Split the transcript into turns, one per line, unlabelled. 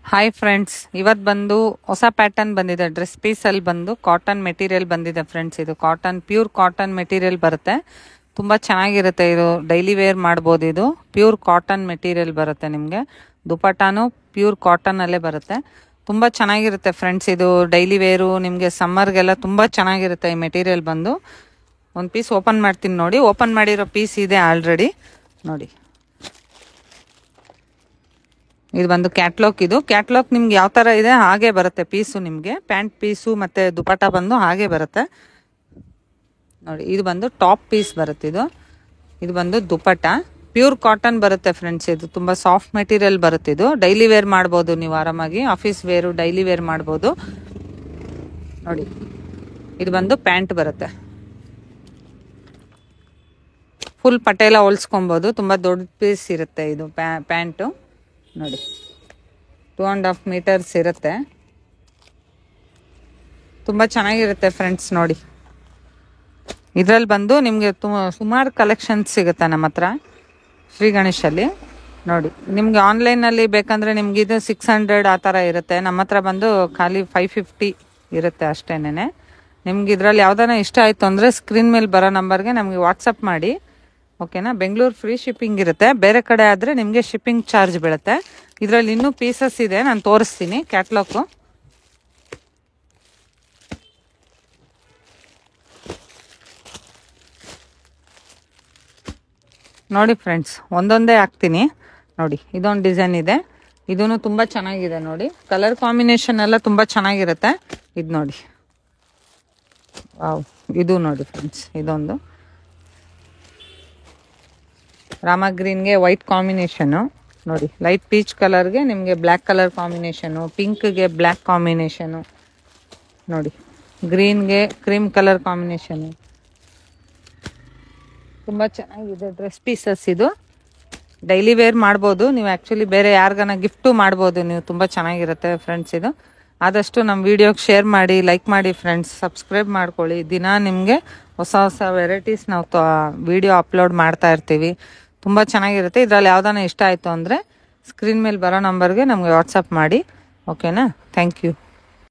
Hi friends, ಇವತ್ತು ಬಂದು ಹೊಸ ಪ್ಯಾಟರ್ನ್ ಬಂದಿದೆ. ಡ್ರೆಸ್ ಪೀಸಲ್ಲಿ ಬಂದು ಕಾಟನ್ ಮೆಟೀರಿಯಲ್ ಬಂದಿದೆ ಫ್ರೆಂಡ್ಸ್. ಇದು ಕಾಟನ್, ಪ್ಯೂರ್ ಕಾಟನ್ ಮೆಟೀರಿಯಲ್ ಬರುತ್ತೆ. ತುಂಬ ಚೆನ್ನಾಗಿರುತ್ತೆ. ಇದು ಡೈಲಿ ವೇರ್ ಮಾಡ್ಬೋದು. ಇದು ಪ್ಯೂರ್ ಕಾಟನ್ ಮೆಟೀರಿಯಲ್ ಬರುತ್ತೆ. ನಿಮಗೆ ದುಪಟ್ಟಾನು ಪ್ಯೂರ್ ಕಾಟನಲ್ಲೇ ಬರುತ್ತೆ. ತುಂಬ ಚೆನ್ನಾಗಿರುತ್ತೆ ಫ್ರೆಂಡ್ಸ್. ಇದು ಡೈಲಿ ವೇರು, ನಿಮಗೆ ಸಮ್ಮರ್ಗೆಲ್ಲ ತುಂಬ ಚೆನ್ನಾಗಿರುತ್ತೆ. ಈ ಮೆಟೀರಿಯಲ್ ಬಂದು ಒಂದು ಪೀಸ್ ಓಪನ್ ಮಾಡ್ತೀನಿ ನೋಡಿ. ಓಪನ್ ಮಾಡಿರೋ ಪೀಸ್ ಇದೆ ಆಲ್ರೆಡಿ ನೋಡಿ. ಇದು ಬಂದು ಕ್ಯಾಟ್ಲಾಗ್. ಇದು ಕ್ಯಾಟ್ಲಾಗ್ ನಿಮ್ಗೆ ಯಾವ ಥರ ಇದೆ ಹಾಗೆ ಬರುತ್ತೆ ಪೀಸು. ನಿಮಗೆ ಪ್ಯಾಂಟ್ ಪೀಸು ಮತ್ತು ದುಪಟ್ಟ ಬಂದು ಹಾಗೆ ಬರುತ್ತೆ ನೋಡಿ. ಇದು ಬಂದು ಟಾಪ್ ಪೀಸ್ ಬರುತ್ತೆ. ಇದು ಬಂದು ದುಪಟ್ಟ ಪ್ಯೂರ್ ಕಾಟನ್ ಬರುತ್ತೆ ಫ್ರೆಂಡ್ಸ್. ಇದು ತುಂಬ ಸಾಫ್ಟ್ ಮೆಟೀರಿಯಲ್ ಬರುತ್ತೆ. ಇದು ಡೈಲಿ ವೇರ್ ಮಾಡ್ಬೋದು ನೀವು ಆರಾಮಾಗಿ. ಆಫೀಸ್ ವೇರು, ಡೈಲಿ ವೇರ್ ಮಾಡ್ಬೋದು ನೋಡಿ. ಇದು ಬಂದು ಪ್ಯಾಂಟ್ ಬರುತ್ತೆ. ಫುಲ್ ಪಟೇಲ ಹೊಲ್ಸ್ಕೊಬೋದು. ತುಂಬ ದೊಡ್ಡ ಪೀಸ್ ಇರುತ್ತೆ ಇದು ಪ್ಯಾಂಟು ನೋಡಿ. 2.5 ಮೀಟರ್ಸ್ ಇರುತ್ತೆ. ತುಂಬ ಚೆನ್ನಾಗಿರುತ್ತೆ ಫ್ರೆಂಡ್ಸ್ ನೋಡಿ. ಇದರಲ್ಲಿ ಬಂದು ನಿಮಗೆ ಸುಮಾರು ಕಲೆಕ್ಷನ್ಸ್ ಸಿಗುತ್ತೆ ನಮ್ಮ ಹತ್ರ ಶ್ರೀ ಗಣೇಶಲ್ಲಿ ನೋಡಿ. ನಿಮಗೆ ಆನ್ಲೈನಲ್ಲಿ ಬೇಕಂದರೆ ನಿಮ್ಗೆ ಇದು 600 ಆ ಥರ ಇರುತ್ತೆ. ನಮ್ಮ ಹತ್ರ ಬಂದು ಖಾಲಿ 550 ಇರುತ್ತೆ ಅಷ್ಟೇನೆ. ನಿಮ್ಗೆ ಇದರಲ್ಲಿ ಯಾವ್ದಾನ ಇಷ್ಟ ಆಯಿತು ಅಂದರೆ ಸ್ಕ್ರೀನ್ ಮೇಲೆ ಬರೋ ನಂಬರ್ಗೆ ನಮಗೆ ವಾಟ್ಸಪ್ ಮಾಡಿ, ಓಕೆನಾ. ಬೆಂಗಳೂರು ಫ್ರೀ ಶಿಪ್ಪಿಂಗ್ ಇರುತ್ತೆ. ಬೇರೆ ಕಡೆ ಆದರೆ ನಿಮಗೆ ಶಿಪ್ಪಿಂಗ್ ಚಾರ್ಜ್ ಬೀಳುತ್ತೆ. ಇದರಲ್ಲಿ ಇನ್ನೂ ಪೀಸಸ್ ಇದೆ, ನಾನು ತೋರಿಸ್ತೀನಿ ಕ್ಯಾಟ್ಲಾಗು ನೋಡಿ ಫ್ರೆಂಡ್ಸ್. ಒಂದೊಂದೇ ಹಾಕ್ತೀನಿ ನೋಡಿ. ಇದೊಂದು ಡಿಸೈನ್ ಇದೆ, ಇದೂ ತುಂಬ ಚೆನ್ನಾಗಿದೆ ನೋಡಿ. ಕಲರ್ ಕಾಂಬಿನೇಷನ್ ಎಲ್ಲ ತುಂಬ ಚೆನ್ನಾಗಿರುತ್ತೆ. ಇದು ನೋಡಿ, ವಾವ್. ಇದು ನೋಡಿ ಫ್ರೆಂಡ್ಸ್, ಇದೊಂದು ರಾಮ ಗ್ರೀನ್ಗೆ ವೈಟ್ ಕಾಂಬಿನೇಷನು ನೋಡಿ. ಲೈಟ್ ಪೀಚ್ ಕಲರ್ಗೆ ನಿಮಗೆ ಬ್ಲ್ಯಾಕ್ ಕಲರ್ ಕಾಂಬಿನೇಷನು, ಪಿಂಕ್ಗೆ ಬ್ಲ್ಯಾಕ್ ಕಾಂಬಿನೇಷನು ನೋಡಿ, ಗ್ರೀನ್ಗೆ ಕ್ರೀಮ್ ಕಲರ್ ಕಾಂಬಿನೇಷನು. ತುಂಬ ಚೆನ್ನಾಗಿದೆ ಡ್ರೆಸ್ ಪೀಸಸ್. ಇದು ಡೈಲಿ ವೇರ್ ಮಾಡ್ಬೋದು ನೀವು. ಆ್ಯಕ್ಚುಲಿ ಬೇರೆ ಯಾರಿಗಾನ ಗಿಫ್ಟು ಮಾಡ್ಬೋದು ನೀವು. ತುಂಬ ಚೆನ್ನಾಗಿರುತ್ತೆ ಫ್ರೆಂಡ್ಸ್. ಇದು ಆದಷ್ಟು ನಮ್ಮ ವಿಡಿಯೋಗೆ ಶೇರ್ ಮಾಡಿ, ಲೈಕ್ ಮಾಡಿ ಫ್ರೆಂಡ್ಸ್. ಸಬ್ಸ್ಕ್ರೈಬ್ ಮಾಡ್ಕೊಳ್ಳಿ. ದಿನ ನಿಮಗೆ ಹೊಸ ಹೊಸ ವೆರೈಟೀಸ್ ನಾವು ವಿಡಿಯೋ ಅಪ್ಲೋಡ್ ಮಾಡ್ತಾ ಇರ್ತೀವಿ. ತುಂಬ ಚೆನ್ನಾಗಿರುತ್ತೆ. ಇದರಲ್ಲಿ ಯಾವ್ದಾನ ಇಷ್ಟ ಆಯಿತು ಅಂದರೆ ಸ್ಕ್ರೀನ್ ಮೇಲೆ ಬರೋ ನಂಬರ್ಗೆ ನಮಗೆ ವಾಟ್ಸಪ್ ಮಾಡಿ, ಓಕೆನಾ. Thank you.